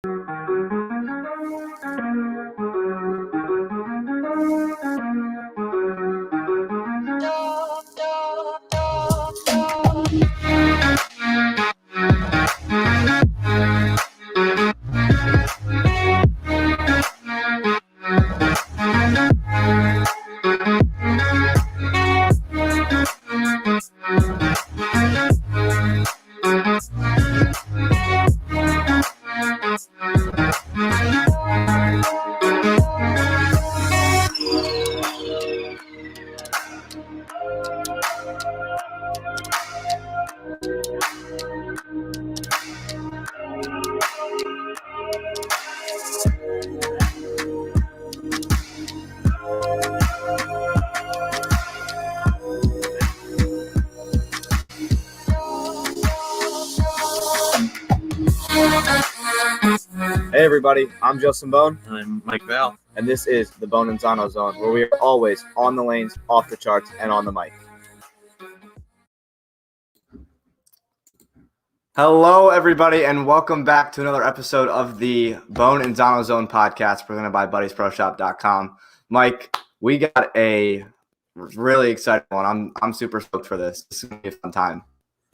Hey everybody, I'm Justin Bohn. And I'm Mike Val. And this is the Bohn and Zano Zone, where we are always on the lanes, off the charts, and on the mic. Hello everybody, and welcome back to another episode of the Bohn and Zano Zone podcast presented by BuddiesProShop.com. Mike, we got a really exciting one. I'm super stoked for this. This is going to be a fun time.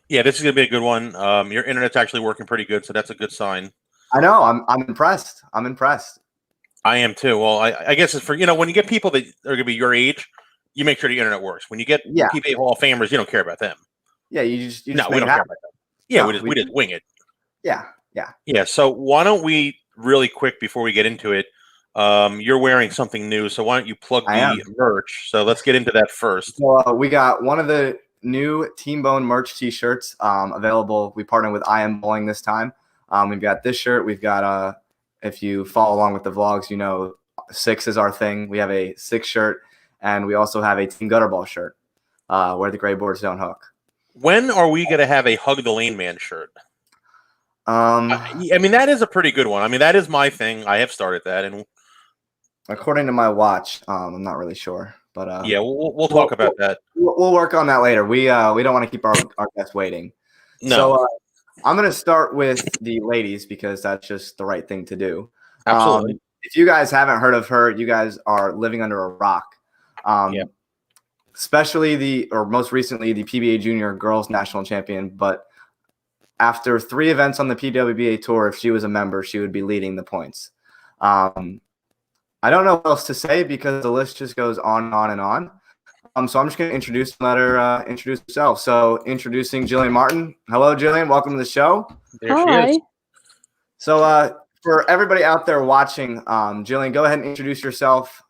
Yeah, this is going to be a good one. Your internet's actually working pretty good, so that's a good sign. I know. I'm impressed. I am too. Well, I guess it's for, when you get people that are going to be your age, you make sure the internet works. When you get PBA Hall of Famers, you don't care about them. Yeah, you just we don't care about them. Yeah, no, we just wing it. Yeah. So why don't we really quick before we get into it? You're wearing something new, so why don't you plug the merch? So let's get into that first. Well, we got one of the new Team Bohn merch T-shirts available. We partnered with I Am Bowling this time. We've got this shirt. We've got if you follow along with the vlogs, 6 is our thing. We have a 6 shirt, and we also have a Team Gutterball shirt where the gray boards don't hook. When are we going to have a Hug the Lane Man shirt? I mean, that is a pretty good one. I mean, that is my thing. I have started that, and according to my watch, I'm not really sure, but yeah, we'll talk about that. We'll work on that later. We don't want to keep our guests waiting. No. So I'm going to start with the ladies because that's just the right thing to do. Absolutely. If you guys haven't heard of her, you guys are living under a rock. Especially most recently, the PBA Jr girls national champion. But after 3 events on the PWBA tour, if she was a member, she would be leading the points. I don't know what else to say because the list just goes on and on and on. So I'm just going to introduce and let her introduce herself. So introducing Jillian Martin. Hello, Jillian. Welcome to the show. There she is. So for everybody out there watching, Jillian, go ahead and introduce yourself.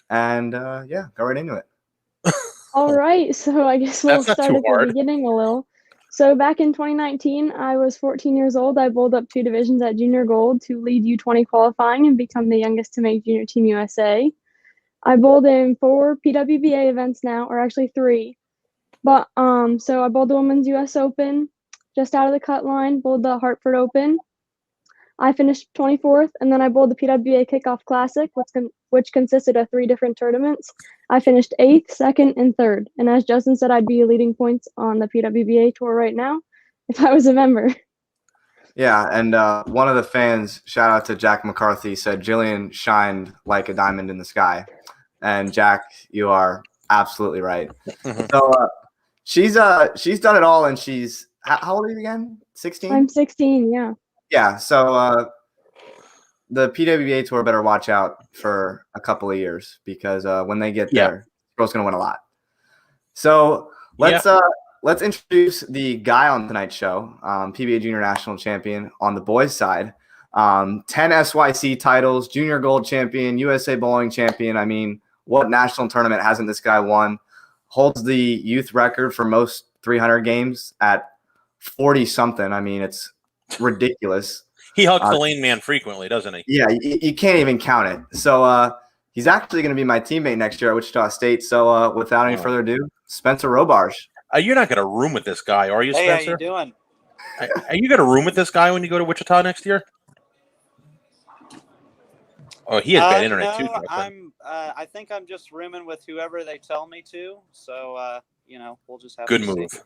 And, go right into it. All right. So I guess we'll start at the beginning a little. So back in 2019, I was 14 years old. I bowled up 2 divisions at Junior Gold to lead U20 qualifying and become the youngest to make Junior Team USA. I bowled in 4 PWBA events now, or actually 3. But so I bowled the Women's US Open, just out of the cut line, bowled the Hartford Open. I finished 24th, and then I bowled the PWBA Kickoff Classic, which consisted of 3 different tournaments. I finished 8th, 2nd, and 3rd. And as Justin said, I'd be leading points on the PWBA tour right now if I was a member. Yeah, and one of the fans, shout out to Jack McCarthy, said Jillian shined like a diamond in the sky. And Jack, you are absolutely right. So she's done it all, and she's how old are you again? 16? I'm 16, yeah. Yeah, so the PWBA tour better watch out for a couple of years because when they get there, girl's gonna win a lot. So let's introduce the guy on tonight's show, PBA Junior National Champion on the boys' side. 10 SYC titles, Junior Gold Champion, USA Bowling Champion. I mean, what national tournament hasn't this guy won? Holds the youth record for most 300 games at 40-something. I mean, it's ridiculous. He hugs the lane man frequently, doesn't he? Yeah, you can't even count it. So he's actually going to be my teammate next year at Wichita State. So without any further ado, Spencer Robarge. You're not going to room with this guy, are you, Spencer? Hey, how you doing? Are you going to room with this guy when you go to Wichita next year? Oh, he has bad internet too. I think I'm just rooming with whoever they tell me to. So we'll just have good to move. See.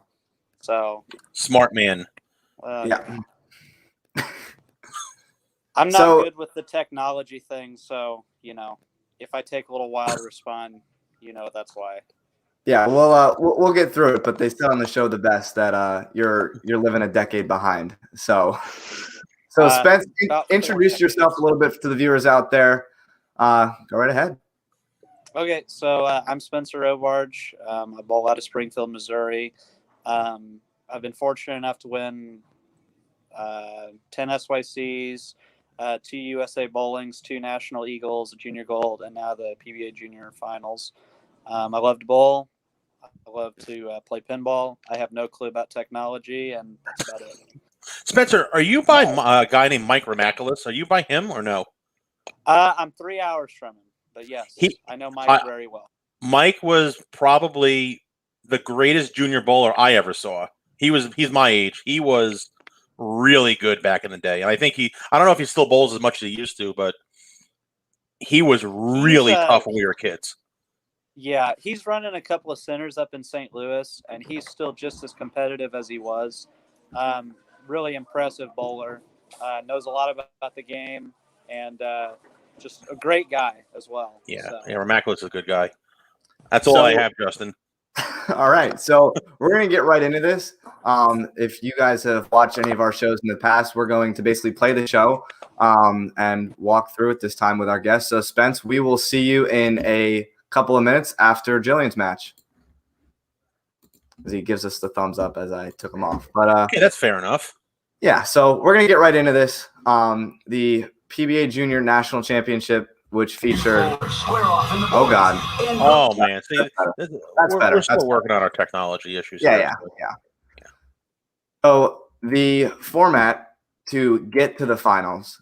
So smart man. Yeah. I'm not good with the technology thing, so if I take a little while to respond, that's why. Yeah, we'll get through it, but they said on the show the best that you're living a decade behind. So Spence, introduce yourself a little bit to the viewers out there. Go right ahead. Okay, so I'm Spencer Robarge. I bowl out of Springfield, Missouri. I've been fortunate enough to win 10 SYCs, 2 USA Bowlings, 2 National Eagles, a Junior Gold, and now the PBA Junior Finals. I love to bowl. I love to play pinball. I have no clue about technology, and that's about it. Spencer, are you by a guy named Mike Remaculus? Are you by him or no? I'm 3 hours from him, but yes, I know Mike very well. Mike was probably the greatest junior bowler I ever saw. He's my age. He was really good back in the day, and I think I don't know if he still bowls as much as he used to, but he was really tough when we were kids. Yeah, he's running a couple of centers up in St. Louis, and he's still just as competitive as he was. Really impressive bowler, knows a lot about the game, and just a great guy as well. Yeah, Remaculus is a good guy. That's all I have, Justin. All right, so we're going to get right into this. If you guys have watched any of our shows in the past, we're going to basically play the show and walk through it this time with our guests. So, Spence, we will see you in a couple of minutes after Jillian's match. As he gives us the thumbs up as I took him off. But okay, that's fair enough. Yeah, so we're going to get right into this. The PBA Junior National Championship, which featured oh God. Oh, man. See, that's better. We're still working on our technology issues. Yeah. So the format to get to the finals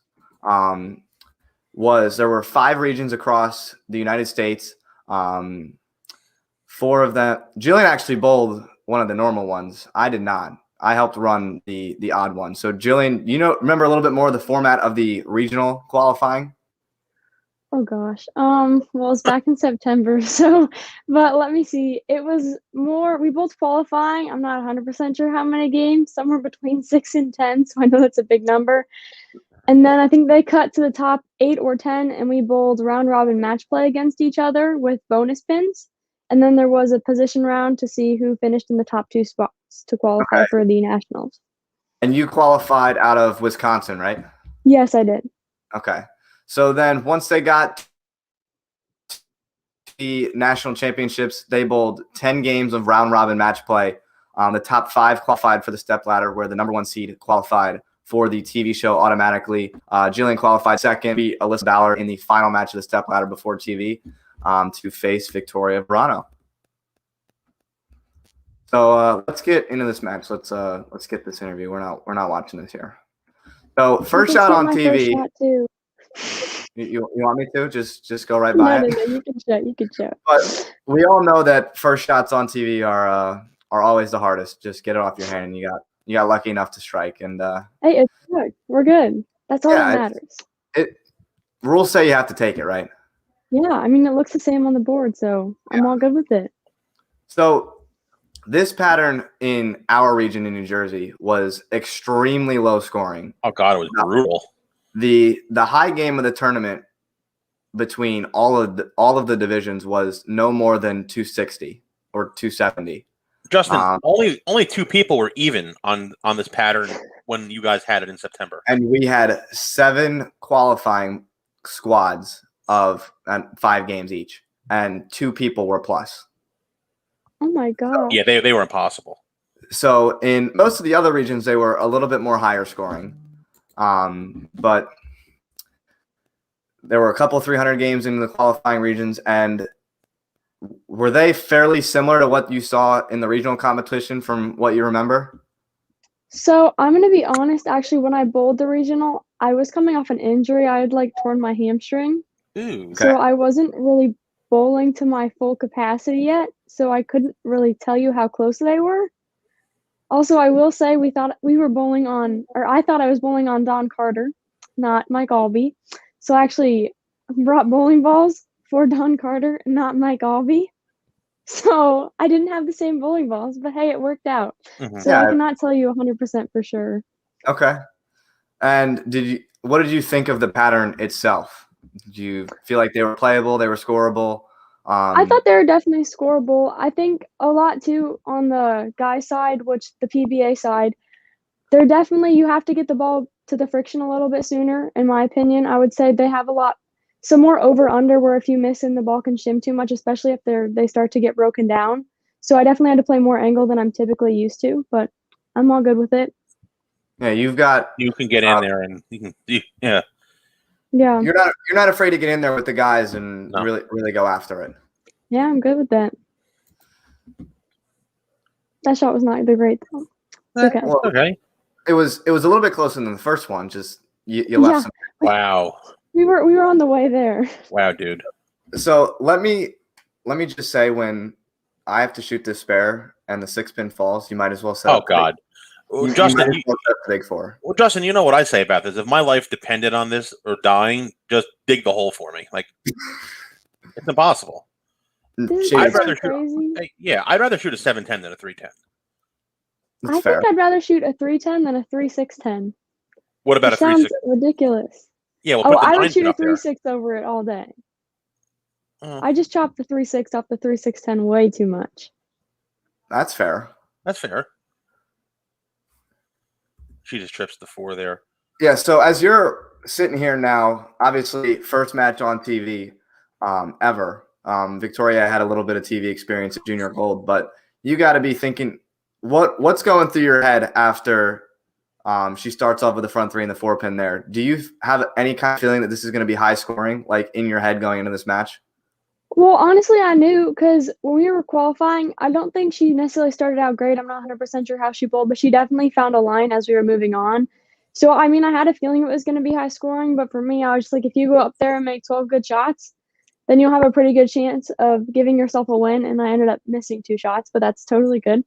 was there were 5 regions across the United States. 4 of them. Jillian actually bowled one of the normal ones. I did not. I helped run the odd one. So Jillian, remember a little bit more of the format of the regional qualifying? Oh gosh. Well, it's back in September, but let me see. It was more, we both qualifying. I'm not 100% sure how many games, somewhere between 6 and 10. So I know that's a big number. And then I think they cut to the top 8 or 10, and we bowled round robin match play against each other with bonus pins. And then there was a position round to see who finished in the top 2 spots to qualify for the nationals. And you qualified out of Wisconsin, right? Yes, I did. Okay. So then once they got the national championships, they bowled 10 games of round robin match play. The top 5 qualified for the step ladder, where the number 1 seed qualified for the TV show automatically. Jillian qualified second, beat Alyssa Ballard in the final match of the step ladder before TV to face Victoria Verano. So let's get into this match. Let's get this interview. We're not watching this here. So first shot on TV. First shot too. You want me to just go right by it? No, you can show. But we all know that first shots on TV are always the hardest. Just get it off your hand, and you got lucky enough to strike. And hey, it's good. We're good. That's all that matters. Rules say you have to take it, right? Yeah, I mean it looks the same on the board, so I'm all good with it. So this pattern in our region in New Jersey was extremely low scoring. Oh God, it was brutal. The high game of the tournament between all of the divisions was no more than 260 or 270. Justin, only 2 people were even on this pattern when you guys had it in September. And we had 7 qualifying squads of 5 games each, and 2 people were plus. Oh my God. Yeah, they were impossible. So in most of the other regions, they were a little bit more higher scoring. But there were a couple 300 games in the qualifying regions, and were they fairly similar to what you saw in the regional competition from what you remember? So I'm going to be honest, actually, when I bowled the regional, I was coming off an injury. I had torn my hamstring. Ooh, okay. So I wasn't really bowling to my full capacity yet. So I couldn't really tell you how close they were. Also, I will say I thought I was bowling on Don Carter, not Mike Albee. So I actually brought bowling balls for Don Carter, not Mike Albee. So I didn't have the same bowling balls, but hey, it worked out. Mm-hmm. So I cannot tell you 100% for sure. Okay. And what did you think of the pattern itself? Did you feel like they were playable? They were scoreable? I thought they were definitely scoreable. I think a lot too on the guy side, which the PBA side, they're definitely, you have to get the ball to the friction a little bit sooner, in my opinion. I would say they have some more over under where if you miss and the ball can shim too much, especially if they start to get broken down. So I definitely had to play more angle than I'm typically used to, but I'm all good with it. Yeah, you can get in there and Yeah. You're not afraid to get in there with the guys and really go after it. Yeah, I'm good with that. That shot was not the great though. It's okay. Well, okay. It was a little bit closer than the first one. Just you left some. Wow. We were on the way there. Wow, dude. So let me just say, when I have to shoot this spare and the 6-pin falls, you might as well set up. Oh God. Justin, Justin, you know what I say about this. If my life depended on this or dying, just dig the hole for me. Like, it's impossible. I'd rather shoot a 710 than a 310. I think I'd rather shoot a 310 than a 3610. What about a 36? Sounds ridiculous. Yeah, I would shoot a 36 over it all day. I just chopped the 36 off the 3610 way too much. That's fair. That's fair. She just trips the 4 there. Yeah, so as you're sitting here now, obviously first match on TV ever. Victoria had a little bit of TV experience at Junior Gold, but you got to be thinking, what's going through your head after she starts off with the front 3 and the 4-pin there? Do you have any kind of feeling that this is going to be high scoring, like in your head going into this match? Well, honestly, I knew, because when we were qualifying, I don't think she necessarily started out great. I'm not 100% sure how she bowled, but she definitely found a line as we were moving on. So, I mean, I had a feeling it was going to be high scoring, but for me, I was just like, if you go up there and make 12 good shots, then you'll have a pretty good chance of giving yourself a win. And I ended up missing 2 shots, but that's totally good.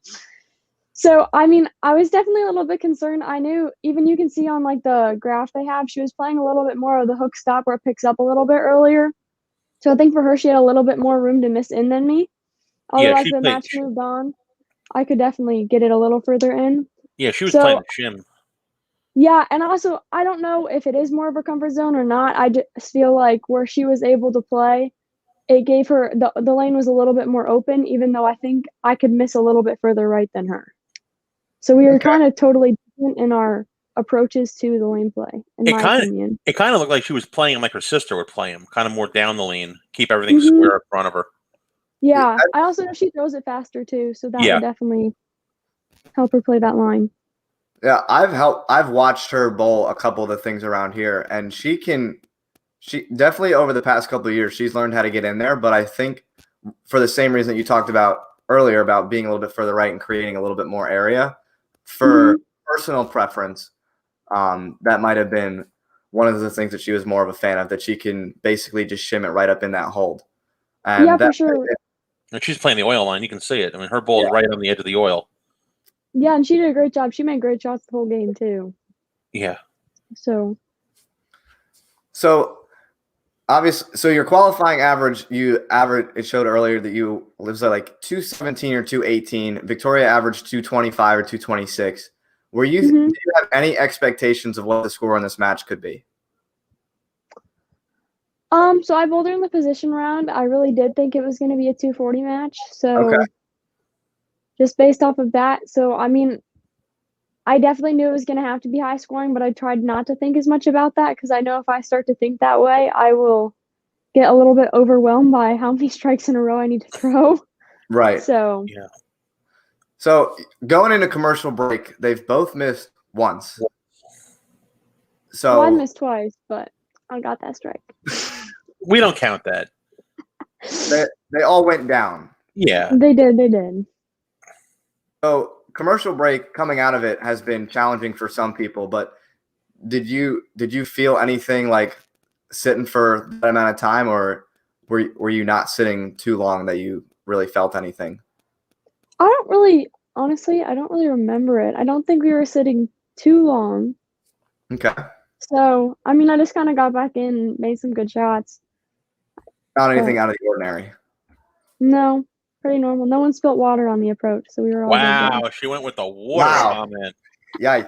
So, I mean, I was definitely a little bit concerned. I knew, even you can see on like the graph they have, she was playing a little bit more of the hook stop where it picks up a little bit earlier. So I think for her, she had a little bit more room to miss in than me. Although as the match moved on, I could definitely get it a little further in. Yeah, she was playing the shim. Yeah, and also, I don't know if it is more of her comfort zone or not. I just feel like where she was able to play, it gave her, the lane was a little bit more open, even though I think I could miss a little bit further right than her. So we were kind of totally different in our approaches to the lane play, in my opinion. It kind of looked like she was playing him like her sister would play him, kind of more down the lane, keep everything square in front of her. Yeah, I also know she throws it faster too, so that would definitely help her play that line. Yeah, I've watched her bowl a couple of the things around here, and she definitely over the past couple of years, she's learned how to get in there, but I think for the same reason that you talked about earlier about being a little bit further right and creating a little bit more area, for personal preference, that might have been one of the things that she was more of a fan of, that she can basically just shim it right up in that hold. And yeah, for sure. And she's playing the oil line. You can see it. I mean, her ball is right on the edge of the oil. Yeah, and she did a great job. She made great shots the whole game too. Yeah. So obviously, so your qualifying average, it showed earlier that you lives at like 217 or 218. Victoria averaged 225 or 226. Do you have any expectations of what the score on this match could be? So I bowled her in the position round. I really did think it was going to be a 240 match. So just based off of that. So, I mean, I definitely knew it was going to have to be high scoring, but I tried not to think as much about that, because I know if I start to think that way, I will get a little bit overwhelmed by how many strikes in a row I need to throw. Right. So, yeah. So going into commercial break, they've both missed once. So I missed twice, but I got that strike. We don't count that. They all went down. Yeah. They did. So commercial break coming out of it has been challenging for some people, but did you feel anything like sitting for that amount of time, or were you not sitting too long that you really felt anything? Honestly, I don't really remember it. I don't think we were sitting too long. Okay. So, I mean, I just kind of got back in, made some good shots. Not anything out of the ordinary. No, pretty normal. No one spilt water on the approach, so we were all Wow, she went with the water comment. Yikes.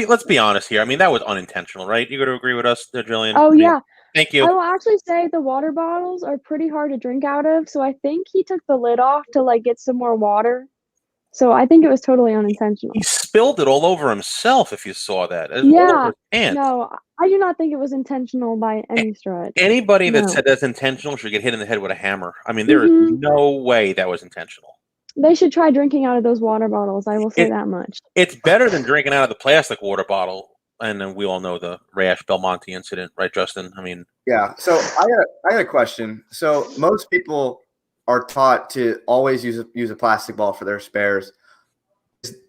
let's be honest here. I mean, that was unintentional, right? You got to agree with us there, Jillian? Oh, yeah. Thank you. I will actually say the water bottles are pretty hard to drink out of, so I think he took the lid off to like get some more water. So I think it was totally unintentional. He spilled it all over himself. If you saw that, Yeah, no, I do not think it was intentional by any stretch. Anybody that said that's intentional should get hit in the head with a hammer. I mean, there is no way that was intentional. They should try drinking out of those water bottles. I will say that much. It's better than drinking out of the plastic water bottle. And then we all know the Rash Belmonte incident, right, Justin? I mean, yeah. So I got a question. So most people are taught to always use a plastic ball for their spares.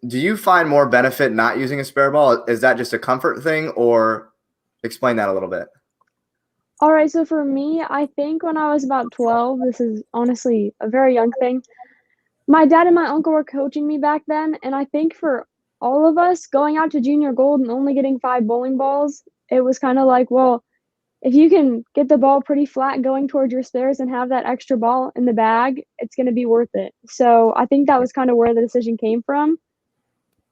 Do you find more benefit not using a spare ball? Is that just a comfort thing, or explain that a little bit? All right. So for me, I think when I was about 12, this is honestly a very young thing. My dad and my uncle were coaching me back then, and I think for all of us going out to junior gold and only getting 5 bowling balls, it was kind of like, well, if you can get the ball pretty flat going towards your spares and have that extra ball in the bag, it's going to be worth it. So I think that was kind of where the decision came from.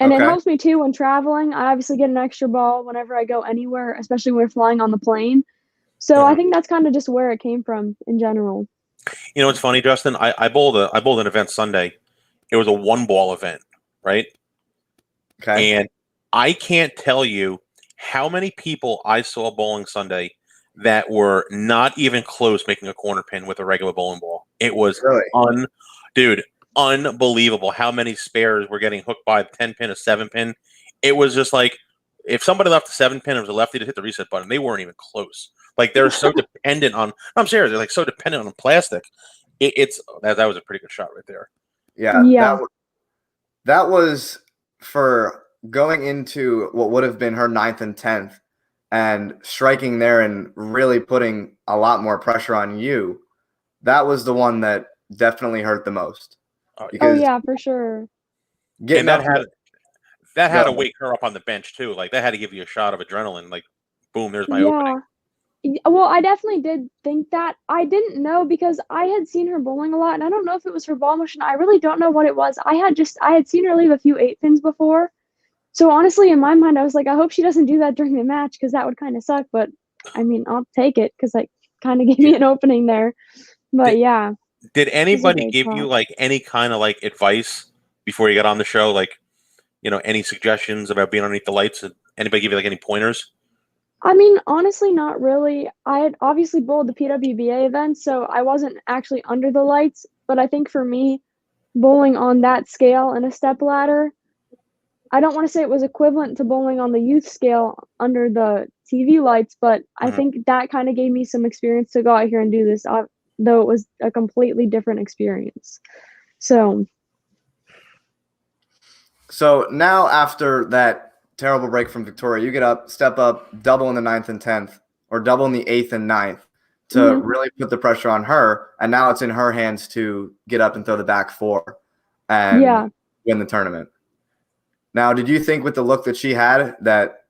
And it helps me too when traveling. I obviously get an extra ball whenever I go anywhere, especially when we're flying on the plane. So I think that's kind of just where it came from in general. You know what's funny, Justin? I bowled an event Sunday. It was a 1-ball event, right? Okay. And I can't tell you how many people I saw bowling Sunday that were not even close making a corner pin with a regular bowling ball. It was unbelievable how many spares were getting hooked by a 10-pin, a 7-pin. It was just like if somebody left a 7-pin, it was a lefty to hit the reset button. They weren't even close. Like they're so dependent on. I'm serious. They're like so dependent on plastic. That was a pretty good shot right there. Yeah. That was for going into what would have been her 9th and 10th and striking there and really putting a lot more pressure on you. That was the one that definitely hurt the most. Oh yeah, for sure. And that had to wake her up on the bench too. Like that had to give you a shot of adrenaline. Like, boom, there's my opening. Well, I definitely did think that. I didn't know because I had seen her bowling a lot, and I don't know if it was her ball motion. I really don't know what it was. I had seen her leave a few 8-pins before. So honestly, in my mind, I was like, I hope she doesn't do that during the match because that would kind of suck. But I mean, I'll take it because like kind of gave me an opening there. But yeah. Did anybody give you like any kind of like advice before you got on the show? Like, any suggestions about being underneath the lights? Did anybody give you like any pointers? I mean, honestly, not really. I had obviously bowled the PWBA event, so I wasn't actually under the lights. But I think for me, bowling on that scale in a step ladder, I don't want to say it was equivalent to bowling on the youth scale under the TV lights, but I think that kind of gave me some experience to go out here and do this, though it was a completely different experience. So now after that terrible break from Victoria, you step up, double in the 9th and 10th, or double in the 8th and 9th to really put the pressure on her. And now it's in her hands to get up and throw the back 4 and win the tournament. Now, did you think with the look that she had that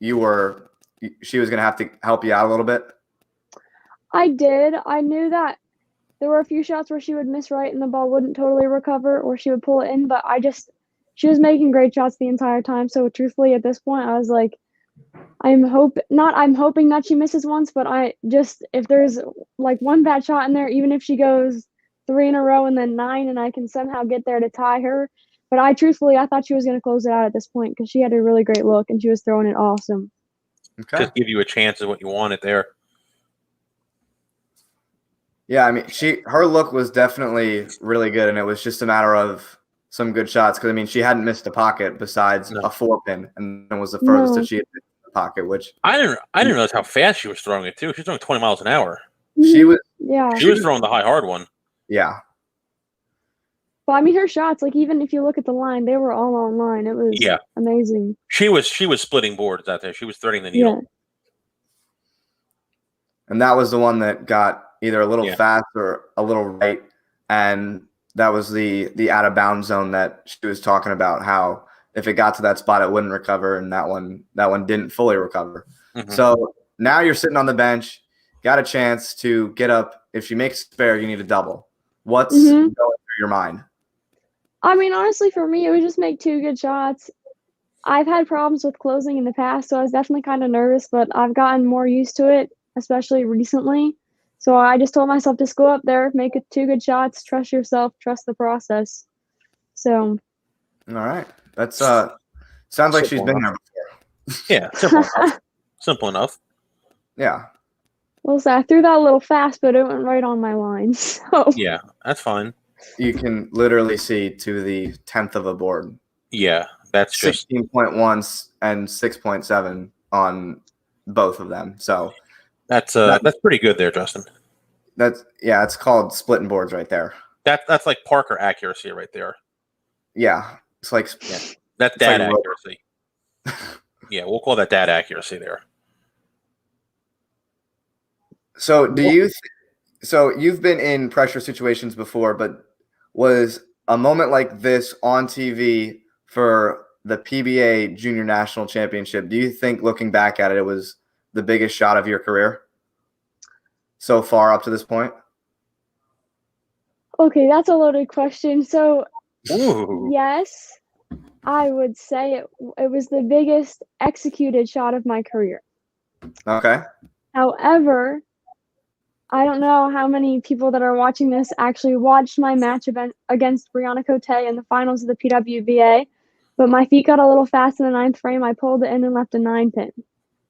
she was going to have to help you out a little bit? I did. I knew that there were a few shots where she would miss right and the ball wouldn't totally recover, or she would pull it in, but she was making great shots the entire time. So truthfully, at this point, I was like, I'm hoping that she misses once, but if there's like one bad shot in there, even if she goes 3 in a row and then 9 and I can somehow get there to tie her. But I thought she was going to close it out at this point because she had a really great look and she was throwing it awesome. Okay. Just give you a chance of what you wanted there. Yeah, I mean, her look was definitely really good, and it was just a matter of some good shots because, I mean, she hadn't missed a pocket besides a 4-pin, and it was the furthest that she had missed the pocket, which I didn't realize how fast she was throwing it too. She was throwing 20 miles an hour. She was throwing the high hard one. Yeah. Well, I mean, her shots, like even if you look at the line, they were all on line. It was amazing. She was splitting boards out there. She was threading the needle. Yeah. And that was the one that got either a little fast or a little right, and that was the out of bounds zone that she was talking about. How if it got to that spot, it wouldn't recover, and that one didn't fully recover. So now you're sitting on the bench, got a chance to get up. If she makes a spare, you need a double. What's going through your mind? I mean, honestly, for me, it was just make 2 good shots. I've had problems with closing in the past, so I was definitely kind of nervous, but I've gotten more used to it, especially recently. So I just told myself, just go up there, make it 2 good shots, trust yourself, trust the process. So. All right. That's sounds like she's been there before. Yeah, simple enough. Simple enough. Yeah. Well, so I threw that a little fast, but it went right on my line. So. Yeah, that's fine. You can literally see to the 10th of a board. Yeah, that's just 16.1 and 6.7 on both of them. So that's pretty good there, Justin. It's called splitting boards right there. That's like Parker accuracy right there. Yeah, it's like that's dad accuracy. Yeah, we'll call that dad accuracy there. So so you've been in pressure situations before, but was a moment like this on TV for the PBA Junior National Championship, do you think, looking back at it, it was the biggest shot of your career so far up to this point? Okay, that's a loaded question. So, Ooh. yes, I would say it was the biggest executed shot of my career. Okay. However, I don't know how many people that are watching this actually watched my match event against Brianna Cote in the finals of the PWBA, but my feet got a little fast in the 9th frame. I pulled it in and left a 9-pin.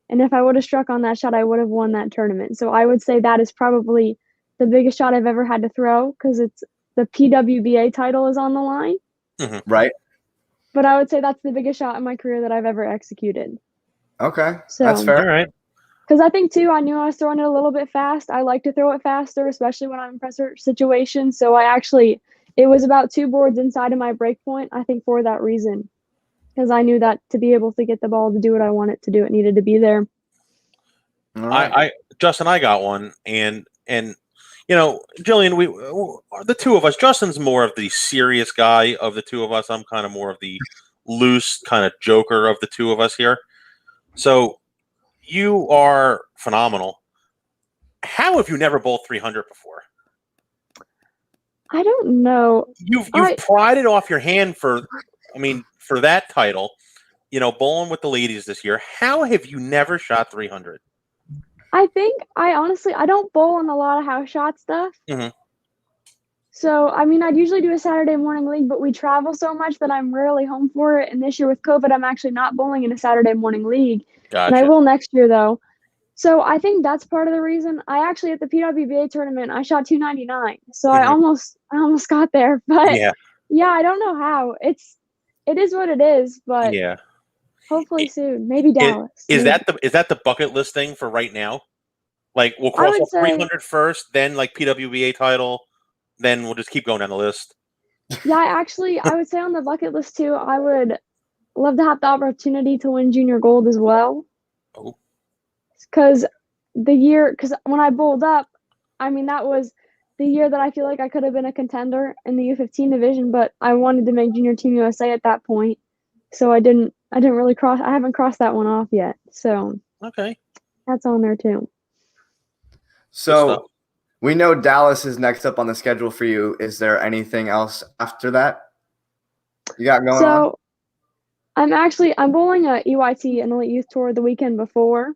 And if I would have struck on that shot, I would have won that tournament. So I would say that is probably the biggest shot I've ever had to throw because it's the PWBA title is on the line. Mm-hmm. Right. But I would say that's the biggest shot in my career that I've ever executed. Okay. So, that's fair. All right. Because I think, too, I knew I was throwing it a little bit fast. I like to throw it faster, especially when I'm in pressure situations. So it was about 2 boards inside of my break point, I think, for that reason. Because I knew that to be able to get the ball to do what I want it to do, it needed to be there. All right. Justin, I got one. And Jillian, the two of us, Justin's more of the serious guy of the two of us. I'm kind of more of the loose kind of joker of the two of us here. So you are phenomenal. How have you never bowled 300 before? I don't know. You've pried it off your hand for that title, bowling with the ladies this year. How have you never shot 300? I think I don't bowl in a lot of house shot stuff. Mm-hmm. So, I'd usually do a Saturday morning league, but we travel so much that I'm rarely home for it. And this year with COVID, I'm actually not bowling in a Saturday morning league. Gotcha. And I will next year, though. So I think that's part of the reason. I actually, at the PWBA tournament, I shot 299. So I almost got there. But yeah, I don't know how. It is what it is, but hopefully soon. Maybe Dallas. Is that the bucket list thing for right now? Like we'll cross off 300 first, then like PWBA title, then we'll just keep going down the list. Yeah, I would say on the bucket list too, I would love to have the opportunity to win junior gold as well. Oh. Because when I bowled up, that was the year that I feel like I could have been a contender in the U15 division, but I wanted to make Junior Team USA at that point. So I haven't crossed that one off yet. So okay, that's on there too. So we know Dallas is next up on the schedule for you. Is there anything else after that you got going on? So I'm bowling a EYT, an Elite Youth Tour, the weekend before.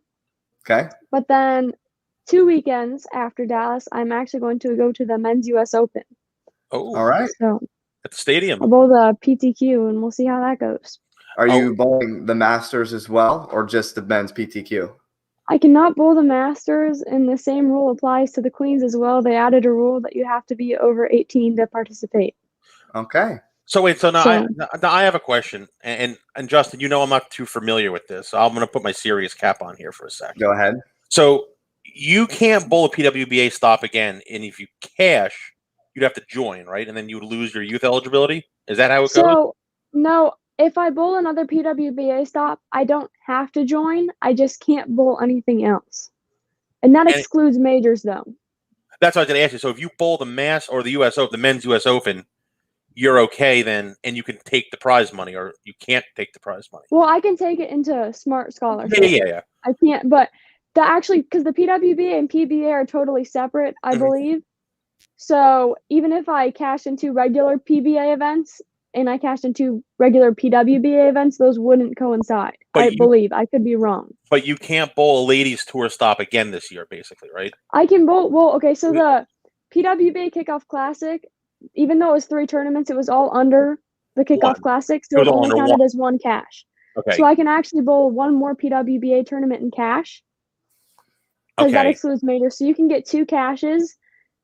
Okay. But then 2 weekends after Dallas, I'm actually going to go to the Men's US Open. Oh, all right. So at the stadium. I'll bowl the PTQ, and we'll see how that goes. Are you bowling the Masters as well, or just the men's PTQ? I cannot bowl the Masters, and the same rule applies to the Queens as well. They added a rule that you have to be over 18 to participate. Okay. So wait, now I have a question, and Justin, I'm not too familiar with this, so I'm going to put my serious cap on here for a second. Go ahead. So you can't bowl a PWBA stop again, and if you cash, you'd have to join, right? And then you would lose your youth eligibility? Is that how it goes? So, no, if I bowl another PWBA stop, I don't have to join. I just can't bowl anything else. And that excludes majors, though. That's what I was going to ask you. So if you bowl the Mass or the US Open, the Men's US Open, you're okay then, and you can take the prize money, or you can't take the prize money. Well, I can take it into Smart Scholarship. Yeah. I can't, but because the PWBA and PBA are totally separate, I believe. So even if I cash into regular PBA events, and I cashed in 2 regular PWBA events, those wouldn't coincide. I believe. I could be wrong. But you can't bowl a ladies tour stop again this year, basically, right? I can bowl. Well, okay, so the PWBA Kickoff Classic, even though it was 3 tournaments, it was all under the Kickoff Classic, so it only counted as 1 cash. Okay. So I can actually bowl 1 more PWBA tournament in cash, because that excludes majors. So you can get 2 cashes,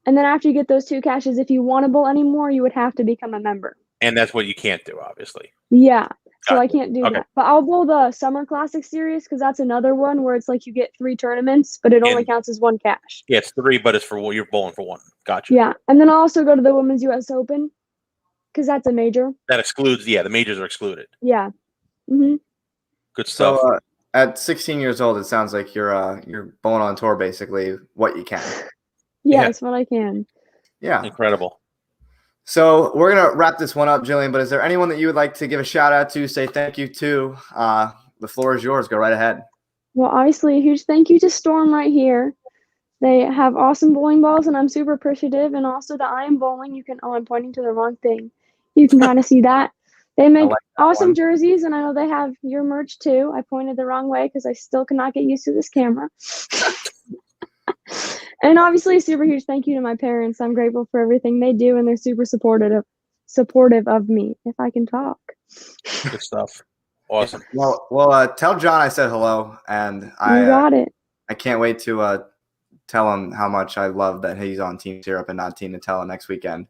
and then after you get those 2 cashes, if you want to bowl anymore, you would have to become a member. And that's what you can't do, obviously. Yeah. So I can't do that. But I'll bowl the Summer Classic series, because that's another one where it's like you get 3 tournaments, but it only counts as 1 cash. Yeah, it's 3, but it's for what you're bowling for 1. Gotcha. Yeah. And then I'll also go to the Women's U.S. Open, because that's a major. That excludes, the majors are excluded. Yeah. Mm-hmm. Good stuff. So at 16 years old, it sounds like you're bowling on tour, basically, what you can. Yes, what I can. Yeah. Incredible. So we're going to wrap this one up, Jillian, but is there anyone that you would like to give a shout out to, say thank you to? The floor is yours. Go right ahead. Well, obviously, a huge thank you to Storm right here. They have awesome bowling balls, and I'm super appreciative. And also the I Am Bowling. I'm pointing to the wrong thing. You can kind of see that. They make awesome jerseys, and I know they have your merch too. I pointed the wrong way because I still cannot get used to this camera. And obviously, a super huge thank you to my parents. I'm grateful for everything they do, and they're super supportive of me, if I can talk. Good stuff. Awesome. Well, tell John I said hello, and You got it. I can't wait to tell him how much I love that he's on Team Syrup and not Team Nutella next weekend.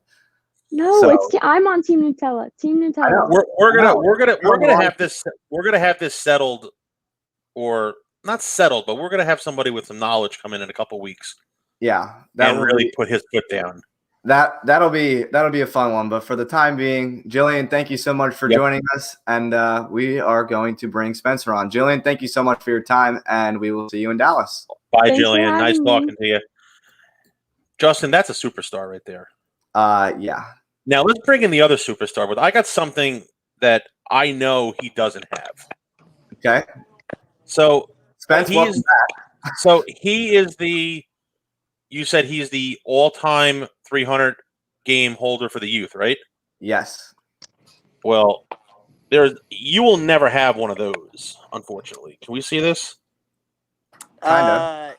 No, I'm on Team Nutella. Team Nutella. We're gonna have this settled, or not settled, but we're gonna have somebody with some knowledge come in a couple weeks. Yeah, and really put his foot down. That'll be a fun one. But for the time being, Jillian, thank you so much for joining us, and we are going to bring Spencer on. Jillian, thank you so much for your time, and we will see you in Dallas. Bye, Jillian. Nice talking to you. Justin, that's a superstar right there. Yeah. Now let's bring in the other superstar. But I got something that I know he doesn't have. Okay. So Spence, welcome back. So he is the. You said he's the all-time 300 game holder for the youth, right? Yes. Well, you will never have one of those, unfortunately. Can we see this? Kind of.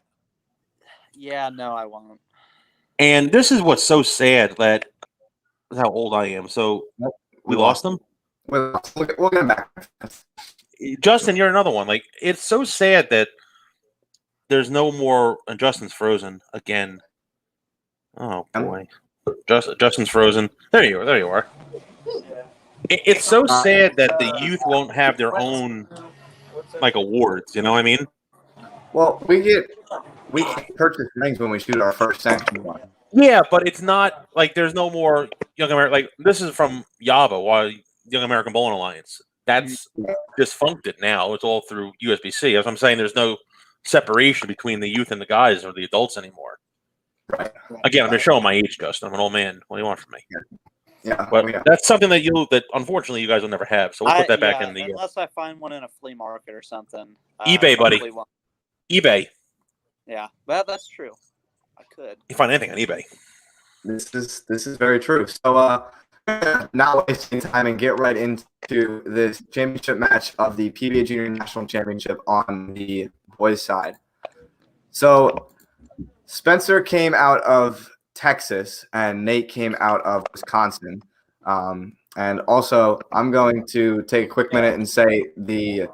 Yeah, no, I won't. And this is what's so sad that that's how old I am. So we lost him? We'll get him back. Justin, you're another one. Like, it's so sad that there's no more. And Justin's frozen again. Oh boy, Justin's frozen. There you are. It's so sad that the youth won't have their own like awards. You know what I mean? Well, we can purchase rings when we shoot our first sanctioned one. Yeah, but it's not like there's no more Young American. Like this is from YAVA, Young American Bowling Alliance. That's defunct it now. It's all through USBC. As I'm saying, there's no separation between the youth and the guys or the adults anymore. Right. Again, I'm just showing my age, Justin. I'm an old man. What do you want from me? Yeah. But that's something that unfortunately you guys will never have. So we'll put that back in the unless I find one in a flea market or something. eBay, buddy. eBay. Yeah, that's true. I could. You find anything on eBay. This is very true. So not wasting time and get right into this championship match of the PBA Junior National Championship on the boys' side. So Spencer came out of Texas and Nate came out of Wisconsin. And also, I'm going to take a quick minute and say the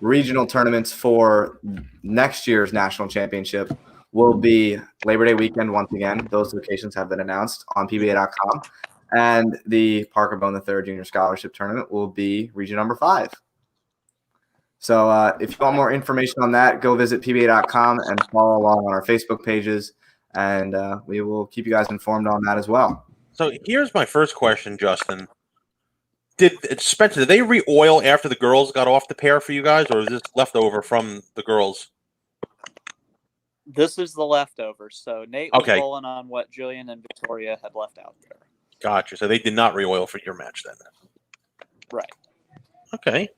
regional tournaments for next year's national championship will be Labor Day weekend once again. Those locations have been announced on PBA.com. And the Parker Bohn III Junior Scholarship Tournament will be region number 5. So if you want more information on that, go visit PBA.com and follow along on our Facebook pages, and we will keep you guys informed on that as well. So here's my first question, Justin. Spencer, did they re-oil after the girls got off the pair for you guys, or is this leftover from the girls? This is the leftover. So Nate was rolling on what Jillian and Victoria had left out there. Gotcha. So they did not re-oil for your match then? Right. Okay.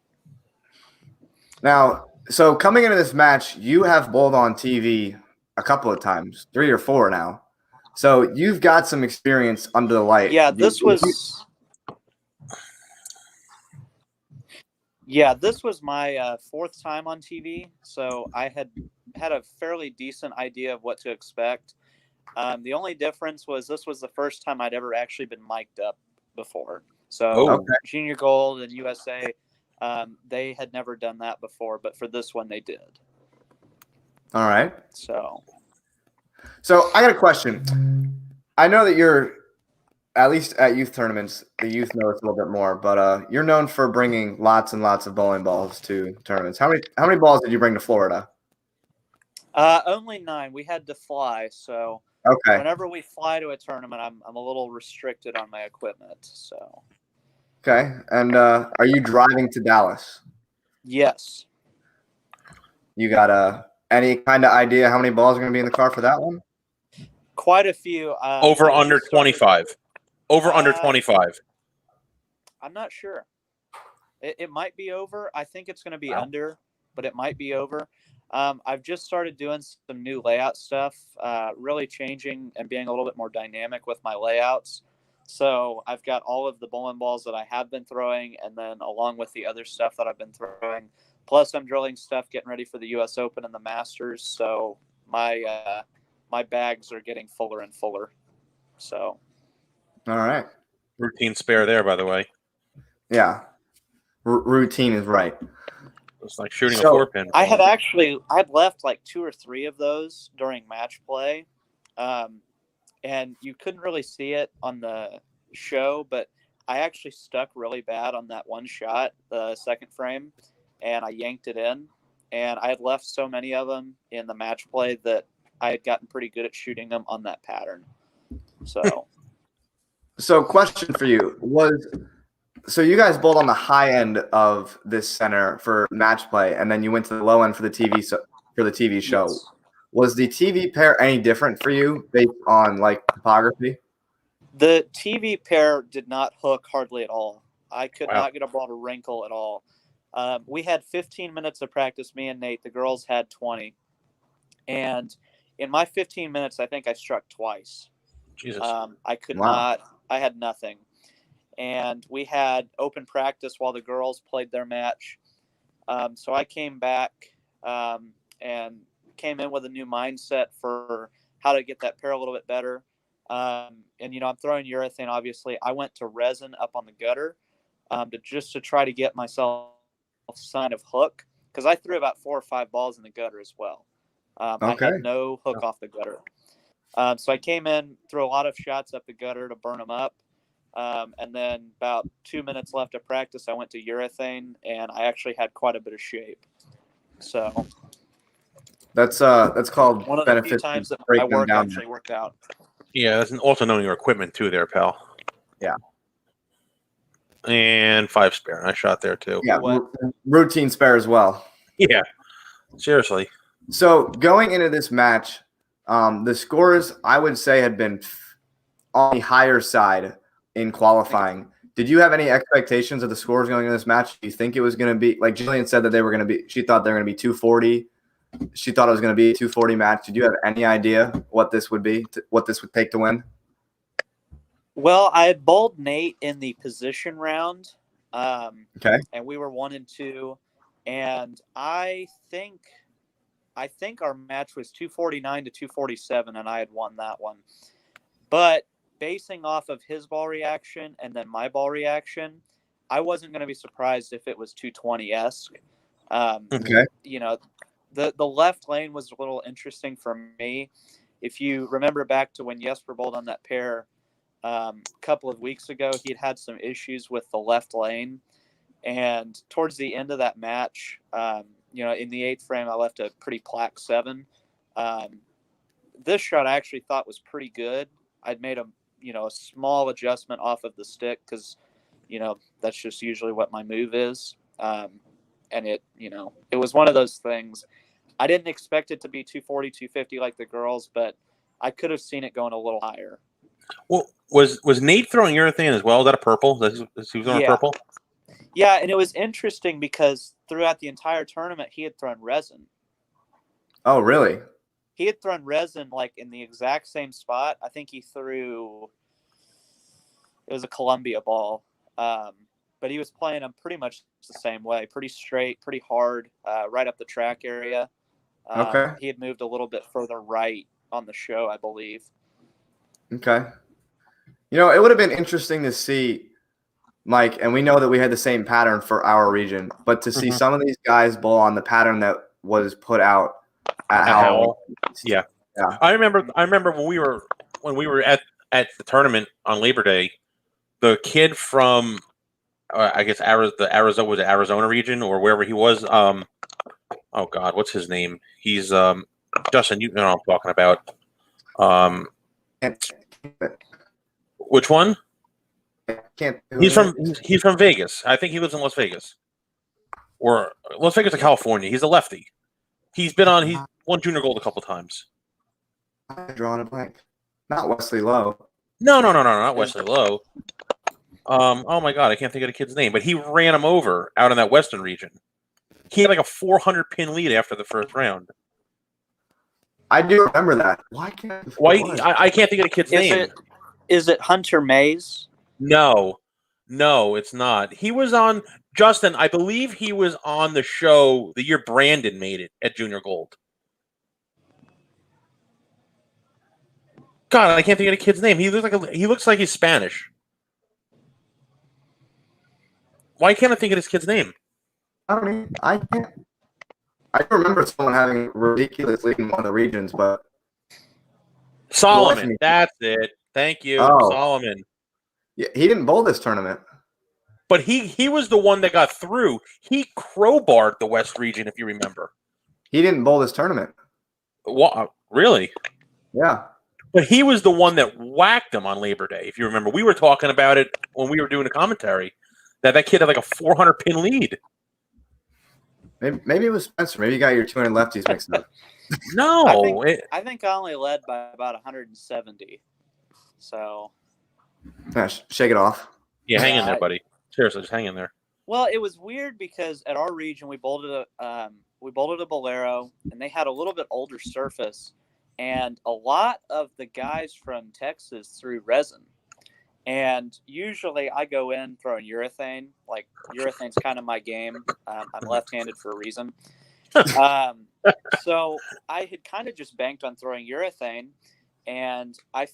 Now, so coming into this match, you have bowled on TV a couple of times, 3 or 4 now. So you've got some experience under the light. Yeah, this was Yeah, this was my fourth time on TV, so I had a fairly decent idea of what to expect. The only difference was this was the first time I'd ever actually been mic'd up before. So Junior Gold and USA, they had never done that before, but for this one they did. All right. So I got a question. I know that you're, at least at youth tournaments, the youth know it's a little bit more, but you're known for bringing lots and lots of bowling balls to tournaments. How many balls did you bring to Florida? only 9. We had to fly, so whenever we fly to a tournament, I'm a little restricted on my equipment. So okay, and are you driving to Dallas? Yes. You got any kind of idea how many balls are going to be in the car for that one? Quite a few. Over under 25. Over under 25. I'm not sure. It might be over. I think it's going to be under, but it might be over. I've just started doing some new layout stuff, really changing and being a little bit more dynamic with my layouts. So I've got all of the bowling balls that I have been throwing, and then along with the other stuff that I've been throwing. Plus, I'm drilling stuff, getting ready for the U.S. Open and the Masters. So my bags are getting fuller and fuller. So. All right. Routine spare there, by the way. Yeah. Routine is right. It's like shooting a 4-pin. I had left like 2 or 3 of those during match play. And you couldn't really see it on the show, but I actually stuck really bad on that one shot, the second frame, and I yanked it in. And I had left so many of them in the match play that I had gotten pretty good at shooting them on that pattern. So question for you so you guys bowled on the high end of this center for match play, and then you went to the low end for the TV show. Yes. Was the TV pair any different for you based on like topography? The TV pair did not hook hardly at all. I could not get a ball to wrinkle at all. We had 15 minutes of practice, me and Nate. The girls had 20. And in my 15 minutes, I think I struck twice. Jesus. I could not. I had nothing. And we had open practice while the girls played their match. So I came back and came in with a new mindset for how to get that pair a little bit better. And, I'm throwing urethane, obviously. I went to resin up on the gutter to try to get myself a sign of hook, because I threw about 4 or 5 balls in the gutter as well. I had no hook off the gutter. So I came in, threw a lot of shots up the gutter to burn them up. And then about 2 minutes left of practice, I went to urethane, and I actually had quite a bit of shape. So that's called one of the few times that my work actually worked out. Yeah, that's also knowing your equipment too there, pal. Yeah. And 5 spare. I shot there too. Yeah, routine spare as well. Yeah. Seriously. So going into this match, the scores I would say had been on the higher side in qualifying. Did you have any expectations of the scores going into this match? Do you think it was going to be, like Jillian said, that she thought they were going to be 240. She thought it was going to be a 240 match. Did you have any idea what this would be, what this would take to win? Well, I had bowled Nate in the position round. Okay. And we were 1 and 2. And I think our match was 249 to 247, and I had won that one. But basing off of his ball reaction and then my ball reaction, I wasn't going to be surprised if it was 220-esque. Okay. The left lane was a little interesting for me. If you remember back to when Jesper bowled on that pair a couple of weeks ago, he'd had some issues with the left lane. And towards the end of that match, in the 8th frame, I left a pretty plaque 7. This shot I actually thought was pretty good. I'd made a small adjustment off of the stick because, that's just usually what my move is. And it was one of those things. I didn't expect it to be 240, 250 like the girls, but I could have seen it going a little higher. Well, was Nate throwing urethane as well? Is that a purple? He was on a purple? Yeah, and it was interesting because throughout the entire tournament, he had thrown resin. Oh, really? He had thrown resin like in the exact same spot. I think he threw – it was a Columbia ball. but he was playing them pretty much the same way, pretty straight, pretty hard, right up the track area. Okay. He had moved a little bit further right on the show, I believe. Okay. It would have been interesting to see, Mike, and we know that we had the same pattern for our region, but to see some of these guys bowl on the pattern that was put out at Howell. Yeah. I remember when we were at the tournament on Labor Day, the kid from I guess Arizona region or wherever he was. Oh God, what's his name? He's Justin. You know what I'm talking about. Which one? He's from Vegas. I think he lives in Las Vegas, or Las Vegas, California. He's a lefty. He's won junior gold a couple times. I'm drawing a blank. Not Wesley Lowe. No, not Wesley Lowe. Oh my God, I can't think of the kid's name, but he ran him over out in that Western region. He had like a 400 pin lead after the first round. I do remember that. Why? I can't think of the kid's name. Is it Hunter Mays? No, it's not. He was on Justin. I believe he was on the show the year Brandon made it at Junior Gold. God, I can't think of the kid's name. He looks like he's Spanish. Why can't I think of this kid's name? I can't. I remember someone having ridiculous lead in one of the regions, but Solomon. That's it. Thank you, Solomon. Yeah, he didn't bowl this tournament. But he was the one that got through. He crowbarred the West region, if you remember. He didn't bowl this tournament. What? Really? Yeah. But he was the one that whacked him on Labor Day, if you remember. We were talking about it when we were doing the commentary, that kid had like a 400-pin lead. Maybe it was Spencer. Maybe you got your 200 lefties mixed up. No. I think I only led by about 170. So. Yeah, shake it off. Yeah, hang in there, buddy. Seriously, just hang in there. Well, it was weird because at our region we bowled a Bolero, and they had a little bit older surface, and a lot of the guys from Texas threw resin. And usually I go in throwing urethane. Like, urethane's kind of my game. I'm left-handed for a reason. So I had kind of just banked on throwing urethane, and I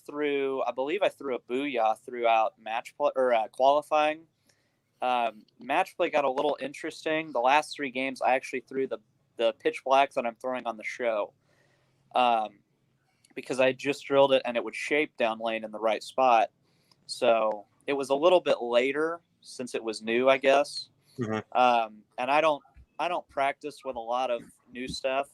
believe I threw a booyah throughout match play or qualifying. Match play got a little interesting. The last 3 games, I actually threw the pitch black that I'm throwing on the show, because I just drilled it and it would shape down lane in the right spot. So it was a little bit later since it was new, I guess. Mm-hmm. And I don't practice with a lot of new stuff,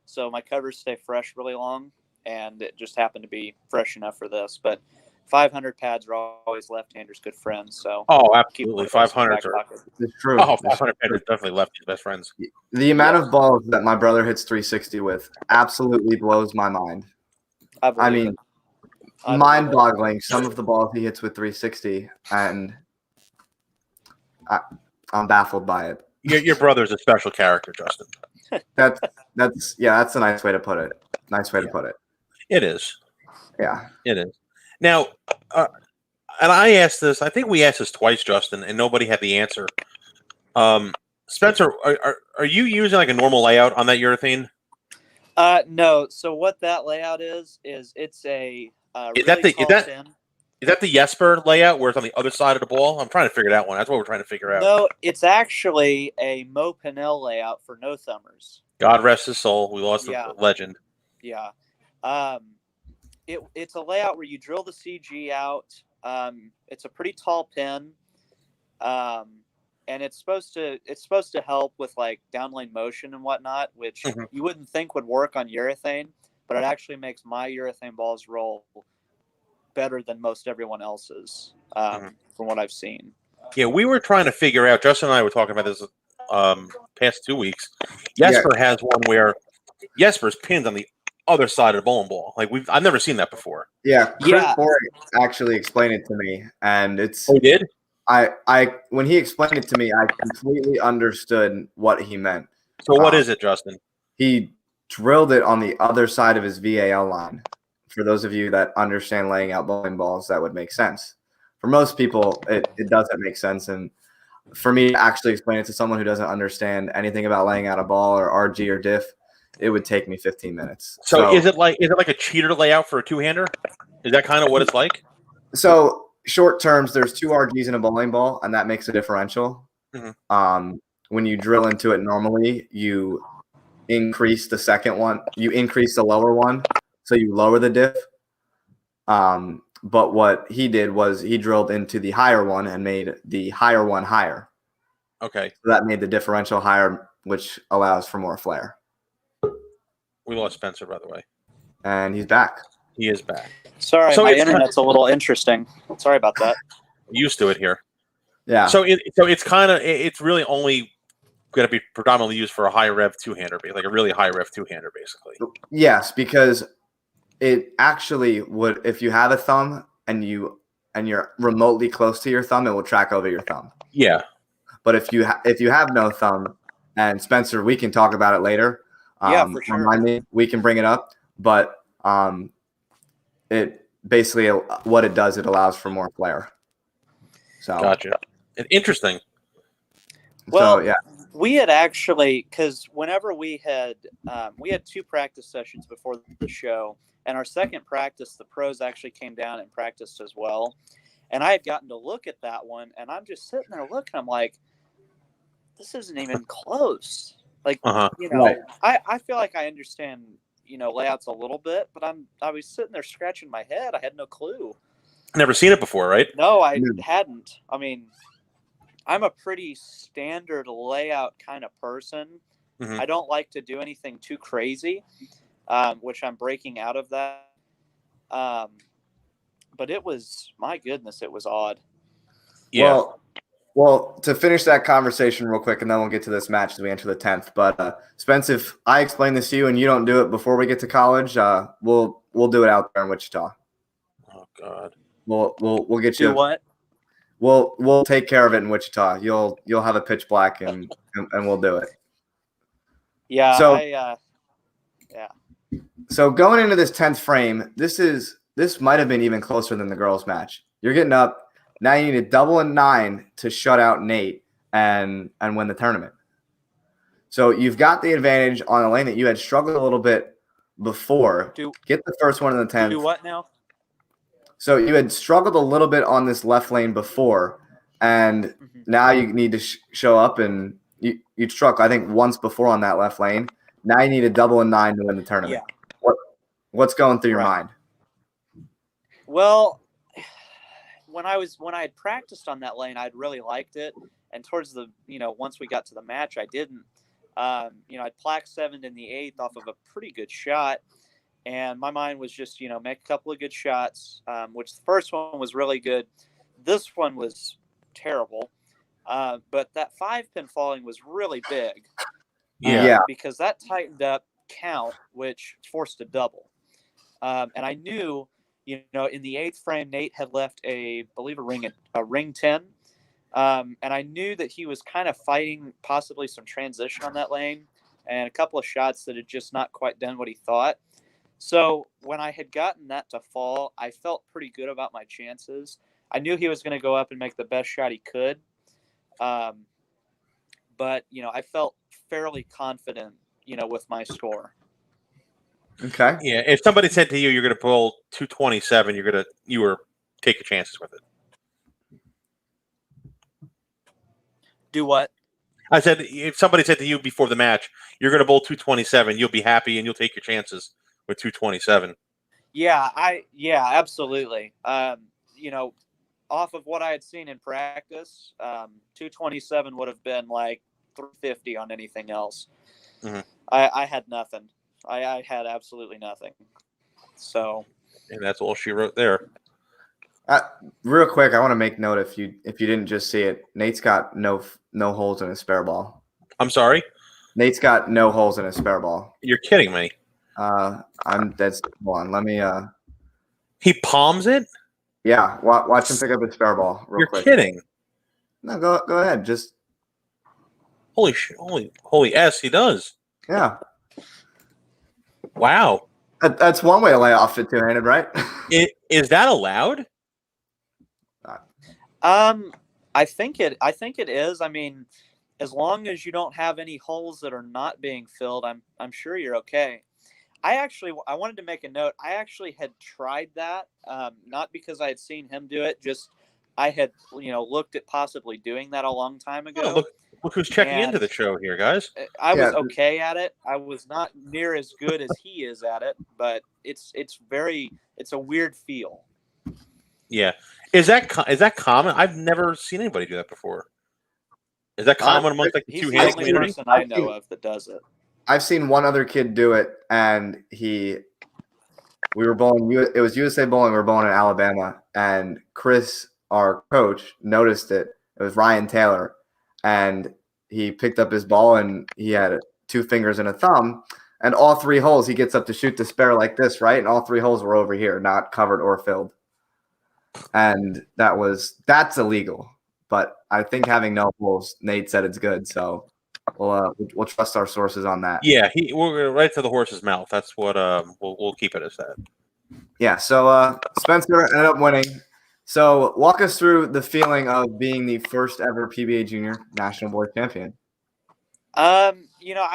so my covers stay fresh really long, and it just happened to be fresh enough for this. But 500 pads are always left-handers' good friends. So absolutely, 500 are. It's true. 500 pads are definitely lefties' best friends. The amount of balls that my brother hits 360 with absolutely blows my mind. I mean, mind-boggling. Some of the balls he hits with 360, and I'm baffled by it. Your brother's a special character, Justin. That's a nice way to put it. To put it. It is. Yeah, it is. Now, and I asked this. I think we asked this twice, Justin, and nobody had the answer. Spencer, are you using like a normal layout on that urethane? No. So what that layout is it's a is that the Jesper layout where it's on the other side of the ball? I'm trying to figure that one. That's what we're trying to figure out. No, it's actually a Mo Pinnell layout for no thumbers. God rest his soul. We lost a legend. Yeah. It's a layout where you drill the CG out. It's a pretty tall pin. And it's supposed to help with like downlane motion and whatnot, which you wouldn't think would work on urethane, but it actually makes my urethane balls roll better than most everyone else's, from what I've seen. Yeah, we were trying to figure out. Justin and I were talking about this past 2 weeks. Jesper has one where Jesper's pinned on the other side of the bowling ball. Like I've never seen that before. Yeah, Chris Bohn actually explained it to me, and it's. Oh, he did? When he explained it to me, I completely understood what he meant. So what is it, Justin? He drilled it on the other side of his VAL line. For those of you that understand laying out bowling balls, that would make sense. For most people, it doesn't make sense. And for me to actually explain it to someone who doesn't understand anything about laying out a ball or RG or diff, it would take me 15 minutes. So is it like a cheater layout for a two-hander? Is that kind of what it's like? So short terms, there's 2 RGs in a bowling ball, and that makes a differential. Mm-hmm. When you drill into it normally, you increase the second one, you increase the lower one, so you lower the diff. But what he did was he drilled into the higher one and made the higher one higher. Okay. So that made the differential higher, which allows for more flare. We lost Spencer, by the way. And he's back. He is back. Sorry, my internet's a little interesting. Sorry about that. Used to it here. Yeah. So it's really only going to be predominantly used for a high rev two-hander, like a really high rev two-hander, basically. Yes, because it actually would, if you have a thumb and you're remotely close to your thumb, it will track over your thumb. Yeah. But if you have no thumb, and Spencer, we can talk about it later. Yeah, for sure. Remind me, we can bring it up. But it basically, what it does, it allows for more flare. So gotcha. Interesting. Well, so, yeah. We had actually, because whenever we had 2 practice sessions before the show, and our second practice, the pros actually came down and practiced as well. And I had gotten to look at that one, and I'm just sitting there looking. I'm like, this isn't even close. Like, Right. I feel like I understand, layouts a little bit, but I was sitting there scratching my head. I had no clue. Never seen it before, right? No, I hadn't. I mean, I'm a pretty standard layout kind of person. Mm-hmm. I don't like to do anything too crazy, which I'm breaking out of that. But it was, my goodness, it was odd. Yeah. Well, to finish that conversation real quick, and then we'll get to this match as we enter the 10th. But Spence, if I explain this to you and you don't do it before we get to college, we'll do it out there in Wichita. Oh God. We'll get you. Do what? We'll take care of it in Wichita. You'll have a pitch black and we'll do it. Yeah. So, So going into this 10th frame, this might have been even closer than the girls' match. You're getting up. Now you need a double and 9 to shut out Nate and win the tournament. So you've got the advantage on a lane that you had struggled a little bit before. Get the first one in the 10th. Do what now? So you had struggled a little bit on this left lane before, and now you need to show up, and you struck, I think, once before on that left lane. Now you need a double and 9 to win the tournament. Yeah. What's going through your mind? Well, when I had practiced on that lane, I'd really liked it. And towards the, once we got to the match, I didn't. I'd plaque 7 in the 8th off of a pretty good shot. And my mind was just, make a couple of good shots, which the first one was really good. This one was terrible. But that 5-pin falling was really big. Yeah. Because that tightened up count, which forced a double. And I knew, in the 8th frame, Nate had left a ring 10. And I knew that he was kind of fighting possibly some transition on that lane and a couple of shots that had just not quite done what he thought. So when I had gotten that to fall, I felt pretty good about my chances. I knew he was going to go up and make the best shot he could. But, I felt fairly confident, with my score. Okay. Yeah. If somebody said to you, you're going to pull 227, you were take your chances with it. Do what? I said, if somebody said to you before the match, you're going to bowl 227, you'll be happy and you'll take your chances with 227. Yeah, absolutely. Off of what I had seen in practice, 227 would have been like 350 on anything else. Mm-hmm. I had nothing. I had absolutely nothing. So, and that's all she wrote there. Real quick, I want to make note if you didn't just see it, Nate's got no holes in his spare ball. I'm sorry? Nate's got no holes in his spare ball. You're kidding me. I'm dead. Hold on, let me. He palms it? Yeah, watch him pick up his spare ball. Real quick. You're kidding. No, go ahead. Just holy S, he does. Yeah. Wow. That's one way to lay off it two-handed, right? Is that allowed? I think it is. I mean, as long as you don't have any holes that are not being filled, I'm sure you're okay. I wanted to make a note. I actually had tried that, not because I had seen him do it, just I had looked at possibly doing that a long time ago. Oh, look who's checking into the show here, guys. I was okay at it. I was not near as good as he is at it, but it's a weird feel. Yeah, is that common? I've never seen anybody do that before. Is that common amongst like the he's two-handed the only community? person I know of that does it. I've seen one other kid do it, and we were bowling. It was USA Bowling. We were bowling in Alabama, and Chris, our coach, noticed it. It was Ryan Taylor, and he picked up his ball, and he had 2 fingers and a thumb, and all 3 holes he gets up to shoot the spare like this, right? And all 3 holes were over here, not covered or filled, and that's illegal. But I think having no holes, Nate said it's good, so. We'll trust our sources on that. Yeah, we're right to the horse's mouth. That's what we'll keep it as that. Yeah. So Spencer ended up winning. So walk us through the feeling of being the first ever PBA Junior National Board Champion. I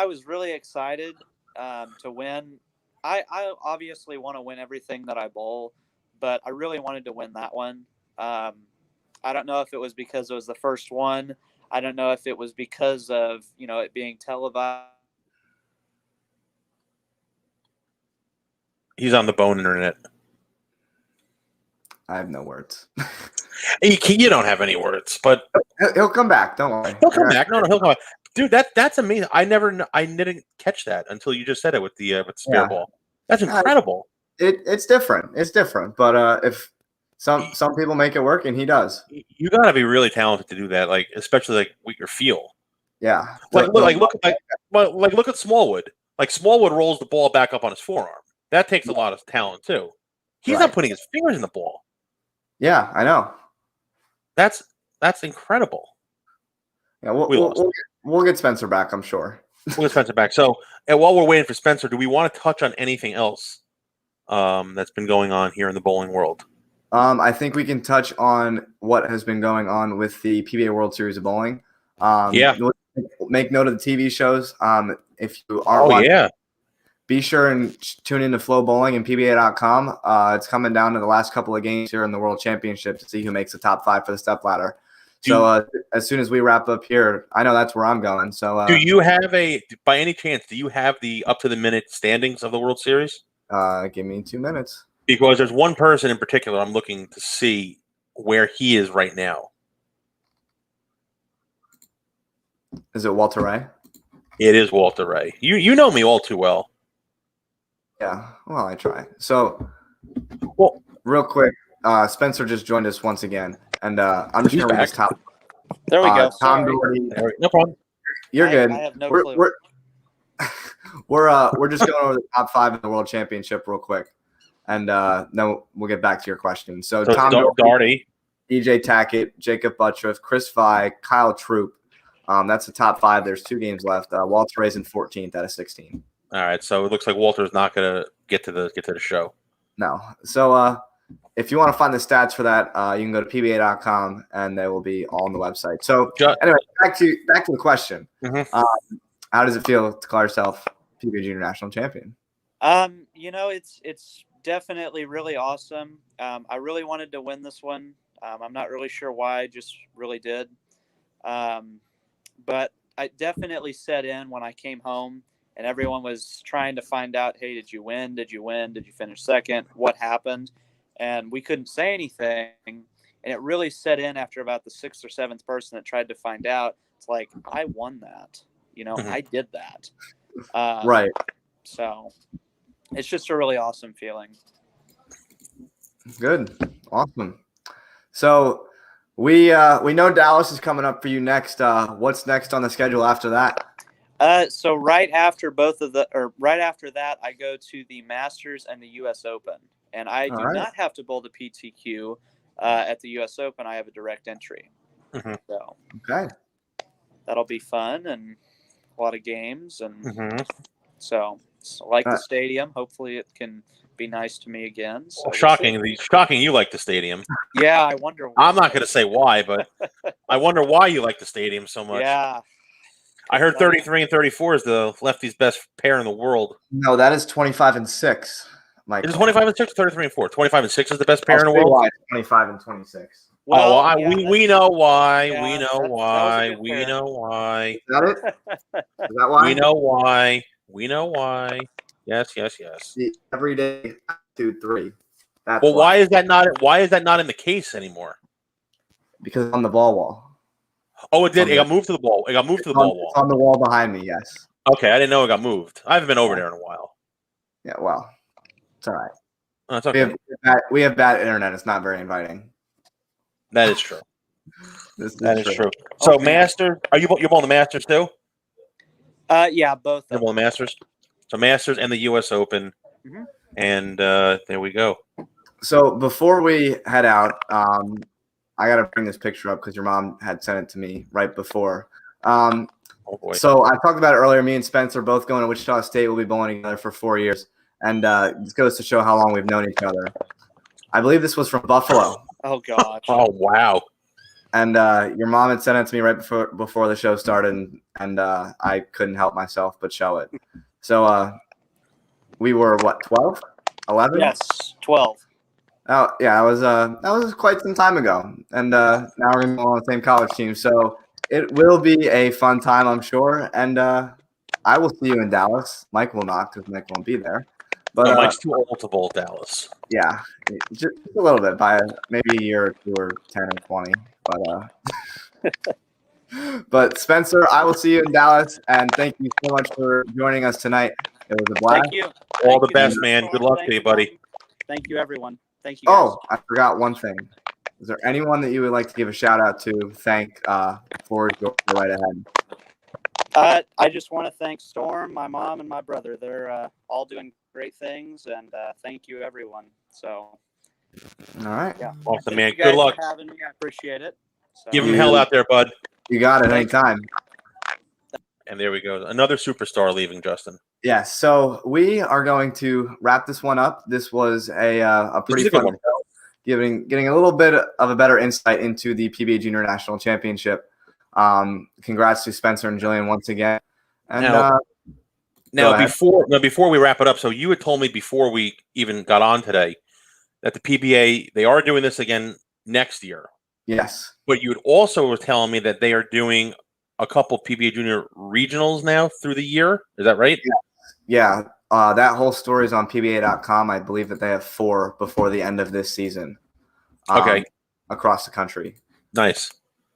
was really excited to win. I obviously want to win everything that I bowl, but I really wanted to win that one. I don't know if it was because it was the first one. I don't know if it was because of, it being televised. He's on the Bohn internet. I have no words. You don't have any words, but he'll come back. Don't worry. He'll come back. No, he'll come back. Dude, that's amazing. I didn't catch that until you just said it with the spare ball. That's incredible. It's different. It's different. But if some people make it work, and he does. You got to be really talented to do that, like especially like with your feel. Yeah. Look at Smallwood. Like Smallwood rolls the ball back up on his forearm. That takes a lot of talent too. He's not putting his fingers in the ball. Yeah, I know. That's incredible. Yeah, we'll get Spencer back, I'm sure. We'll get Spencer back. So, and while we're waiting for Spencer, do we want to touch on anything else that's been going on here in the bowling world? I think we can touch on what has been going on with the PBA World Series of Bowling. Make note of the TV shows. If you aren't watching, be sure and tune into Flow Bowling and PBA.com. It's coming down to the last couple of games here in the World Championship to see who makes the top 5 for the step ladder. So as soon as we wrap up here, I know that's where I'm going. So do you have by any chance, do you have the up to the minute standings of the World Series? Give me 2 minutes. Because there's one person in particular I'm looking to see where he is right now. Is it Walter Ray? It is Walter Ray. You know me all too well. Yeah, well, I try. So, real quick, Spencer just joined us once again, and I'm just going to read his top. There we go. Tom Doherty. No problem. You're good. I have no clue. We're just going over the top 5 in the World Championship real quick, and then we'll get back to your question. So Tom Doherty, DJ Tackett, Jacob Buttriff, Chris Fye, Kyle Troop. That's the top 5. There's 2 games left. Walter Ray's in 14th out of 16. All right, so it looks like Walter's not going to get to the show. No. So if you want to find the stats for that, you can go to pba.com, and they will be all on the website. So anyway, back to the question. Mm-hmm. How does it feel to call yourself PBA Junior National Champion? It's definitely really awesome. I really wanted to win this one. I'm not really sure why. I just really did. But I definitely set in when I came home. And everyone was trying to find out, hey, did you win? Did you win? Did you finish second? What happened? And we couldn't say anything. And it really set in after about the 6th or 7th person that tried to find out. It's like, I won that. I did that. Right. So it's just a really awesome feeling. Good. Awesome. So we know Dallas is coming up for you next. What's next on the schedule after that? So right after that, I go to the Masters and the U.S. Open, and I do not have to bowl the PTQ at the U.S. Open. I have a direct entry. Mm-hmm. So that'll be fun and a lot of games, and so I like the stadium. Hopefully, it can be nice to me again. So shocking you like the stadium. Yeah, I wonder. I'm not going to say why, but I wonder why you like the stadium so much. Yeah. I heard 33 and 34 is the lefty's best pair in the world. No, that is 25 and 6. Is it 25 and 6 or 33 and 4? 25 and 6 is the best pair in the world? Why 25 and 26. Well, yeah, we know why. Yeah, we know why. We know why. Is that it? Is that why? We know why. We know why. Yes. The everyday 2, 3. That's well, why is that not? Why is that not in the case anymore? Because on the ball wall. Oh, it did. It got moved to the ball. It got moved to the ball wall. It's on the wall behind me. Yes. Okay, I didn't know it got moved. I haven't been over there in a while. Yeah. Well, it's all right. Oh, it's okay. We have bad internet. It's not very inviting. That is true. That is true. So, Masters, you're bowling the Masters too? Yeah, both. You're bowling the Masters. So, Masters and the U.S. Open, and there we go. So before we head out, I got to bring this picture up because your mom had sent it to me right before. Oh boy. So I talked about it earlier. Me and Spencer both going to Wichita State. We'll be bowling together for 4 years, and this goes to show how long we've known each other. I believe this was from Buffalo. Oh gosh. Oh wow. And your mom had sent it to me right before the show started, and I couldn't help myself but show it. So we were what, 12, 11? Yes, 12. Oh yeah, that was quite some time ago, and now we're gonna be on the same college team. So it will be a fun time, I'm sure. And I will see you in Dallas. Mike will not, because Mike won't be there. But Mike's too old to bowl Dallas. Yeah, just a little bit, by maybe a year or 2 or 10 or 20. But but Spencer, I will see you in Dallas, and thank you so much for joining us tonight. It was a blast. Thank you. All the best, man. Good luck to you, buddy. Thank you, everyone. Thank you. Guys. Oh, I forgot one thing. Is there anyone that you would like to give a shout out to? Thank for your right ahead. I just want to thank Storm, my mom, and my brother. They're all doing great things, and thank you, everyone. So, all right. Yeah. Awesome, man. You guys Good luck. for having me. I appreciate it. So. Give him hell out there, bud. You got it anytime. And there we go. Another superstar leaving, Justin. Yes. So we are going to wrap this one up. This was a pretty fun show, getting a little bit of a better insight into the PBA Junior National Championship. Congrats to Spencer and Jillian once again. And now before we wrap it up, so you had told me before we even got on today that the PBA, they are doing this again next year. Yes. But you had also were telling me that they are doing a couple PBA Junior regionals now through the year. Is that right? Yeah. That whole story is on PBA.com. I believe that they have 4 before the end of this season. Okay. Across the country. Nice.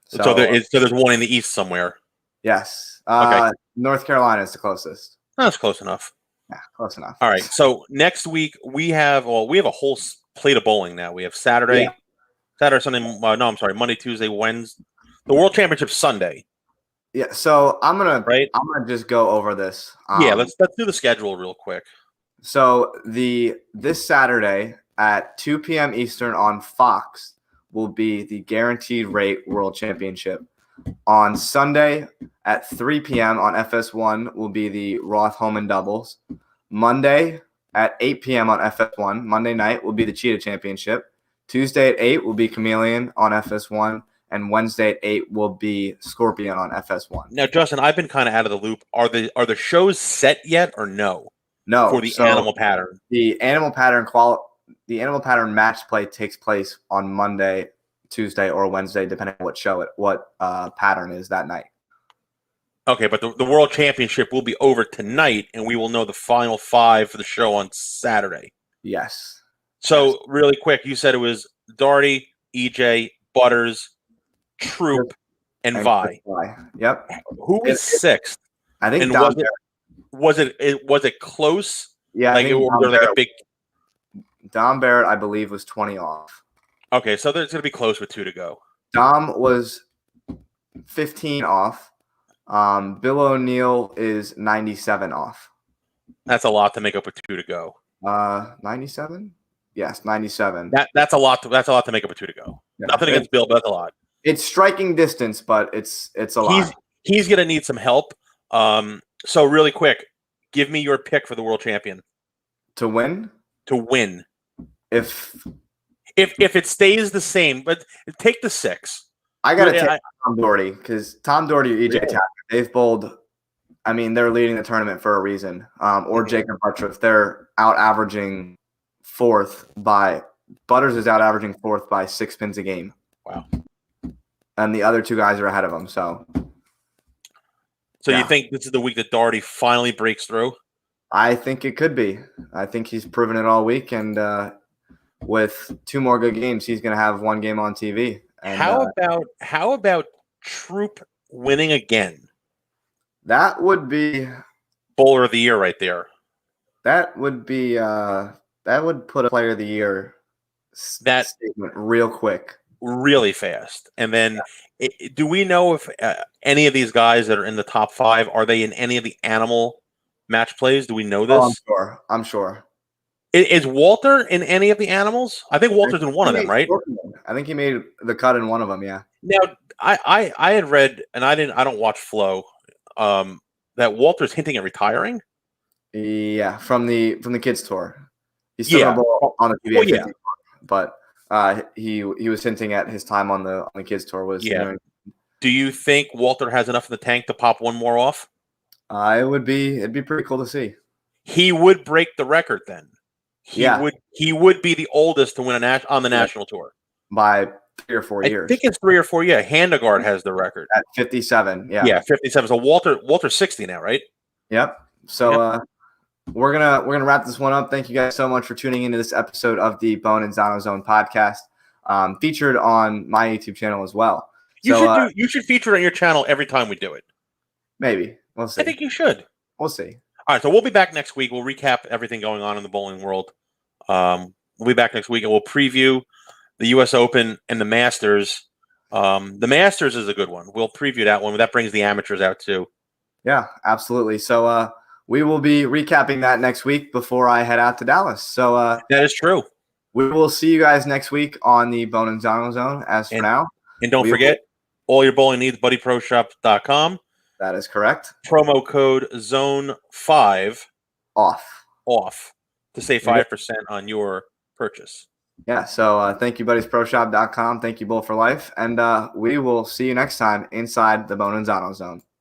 So there's one in the east somewhere. Yes. Okay. North Carolina is the closest. That's close enough. Yeah, close enough. All right. So next week we have a whole plate of bowling now. We have Saturday, Sunday. No, I'm sorry. Monday, Tuesday, Wednesday. The World Championship Sunday. Yeah. So I'm gonna just go over this. Let's do the schedule real quick. So this Saturday at 2 p.m. Eastern on Fox will be the Guaranteed Rate World Championship. On Sunday at 3 p.m. on FS1 will be the Roth Homan Doubles. Monday at 8 p.m. on FS1, Monday night, will be the Cheetah Championship. Tuesday at 8 will be Chameleon on FS1. And Wednesday at 8 will be Scorpion on FS1. Now, Justin, I've been kind of out of the loop. Are the shows set yet or no? No. For the animal pattern. The animal pattern match play takes place on Monday, Tuesday, or Wednesday, depending on what pattern is that night. Okay, but the World Championship will be over tonight, and we will know the final 5 for the show on Saturday. Yes. So, really quick, you said it was Darty, EJ, Butters, Troop, and Vi. Yep. Who was 6th? I think was it close? Yeah, like a big. Dom Barrett, I believe, was 20 off. Okay, so there's going to be close with 2 to go. Dom was 15 off. Bill O'Neill is 97 off. That's a lot to make up with 2 to go. 97? Yes, 97. That's a lot to make up with 2 to go. Yeah, nothing against Bill, but that's a lot. It's striking distance, but it's a lot. He's going to need some help. So really quick, Give me your pick for the world champion To win? to win. If it stays the same, but take the 6. I got to take Tom Doherty, because Tom Doherty or EJ Tapper, they've bowled. I mean, they're leading the tournament for a reason. Or Jacob Buttriff, they're out averaging 4th by Butters is out averaging 4th by 6 pins a game. Wow. And the other 2 guys are ahead of him. So you think this is the week that Doherty finally breaks through? I think it could be. I think he's proven it all week, and with 2 more good games, he's going to have 1 game on TV. And, how about Troop winning again? That would be bowler of the year right there. That would be that would put a player of the year statement real quick, really fast. And then, do we know if any of these guys that are in the top 5 are they in any of the animal match plays? Do we know this? Oh, I'm sure. Is Walter in any of the animals? I think Walter's in one of them, right? I think he made the cut in one of them. Yeah. Now, I had read, and I don't watch Flow, that Walter's hinting at retiring. Yeah, from the kids tour. He's still gonna bowl on the PBA tour, but he was hinting at his time on the kids tour was. Yeah. Do you think Walter has enough in the tank to pop one more off? It'd be pretty cool to see. He would break the record then. He would be the oldest to win on the national tour by 3 or 4 years. I think it's 3 or 4. Yeah, Handegard has the record at 57. Yeah, 57. So Walter's 60 now, right? Yep. So we're gonna wrap this one up. Thank you guys so much for tuning into this episode of the Bohn and Zano Zone podcast, featured on my YouTube channel as well. You should feature it on your channel every time we do it. Maybe we'll see. I think you should. We'll see. All right, so we'll be back next week. We'll recap everything going on in the bowling world. We'll be back next week, and we'll preview the U.S. Open and the Masters. The Masters is a good one. We'll preview that one. That brings the amateurs out too. Yeah, absolutely. So we will be recapping that next week before I head out to Dallas. So that is true. We will see you guys next week on the Bohn and Zano Zone. For now, and don't forget, all your bowling needs, BuddyProShop.com. That is correct. Promo code ZONE5 off to save 5% on your purchase. Yeah, so thank you, BuddiesProShop.com. Thank you, Bull for Life. And we will see you next time inside the Bohn and Zano Zone.